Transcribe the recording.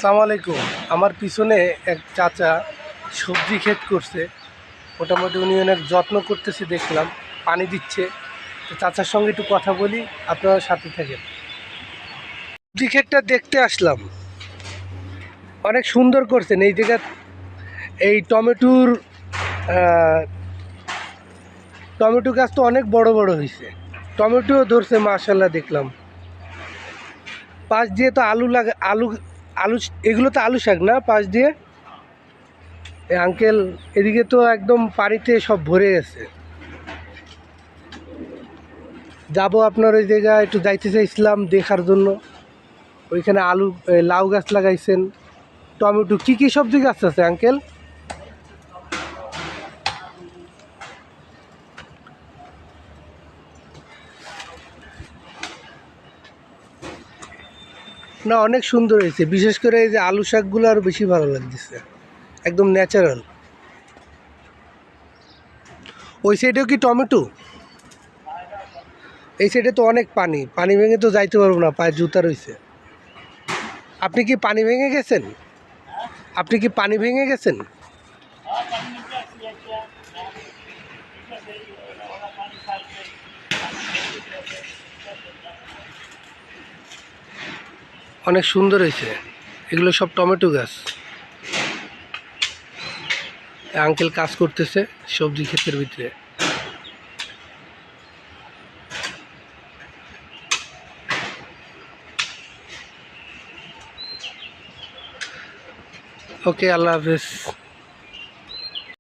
আসসালামু আলাইকুম। আমার পিছনে এক চাচা সবজি ক্ষেত করছে। মোটামুটি উনি অনেক যত্ন করতেছে দেখলাম, পানি দিচ্ছে। তো চাচার সঙ্গে একটু কথা বলি, আপনারা সাথে থাকেন। সবজি ক্ষেতটা দেখতে আসলাম, অনেক সুন্দর করছেন এই জায়গা। এই টমেটো গাছ তো অনেক বড় বড় হয়েছে, টমেটোও ধরছে মাশাল্লাহ দেখলাম। পাশ দিয়ে তো আলু লাগা, আলু আলু এগুলো তো আলু শাক না? পাশ দিয়ে আঙ্কেল, এদিকে তো একদম পানিতে সব ভরে গেছে। যাব আপনার ওই জায়গায়, একটু যাইতে চাইছিলাম দেখার জন্য। ওইখানে আলু, লাউ গাছ লাগাইছেন, টমেটো, কি কি সবজি গাছ আছে আঙ্কেল? না, অনেক সুন্দর হয়েছে। বিশেষ করে এই যে আলু শাকগুলো আরও বেশি ভালো লাগতেছে, একদম ন্যাচারাল। ওই সাইডেও কি টমেটো? এই সাইডে তো অনেক পানি, পানি ভেঙে তো যাইতে পারবো না, পায়ে জুতা রয়েছে। আপনি কি পানি ভেঙে গেছেন? আপনি কি পানি ভেঙে গেছেন? অনেক সুন্দর হয়েছে। এগুলো সব টমেটো গাছ। আঙ্কেল কাজ করতেছে সবজি ক্ষেতের ভিতরে। ওকে, আল্লাহ হাফেজ।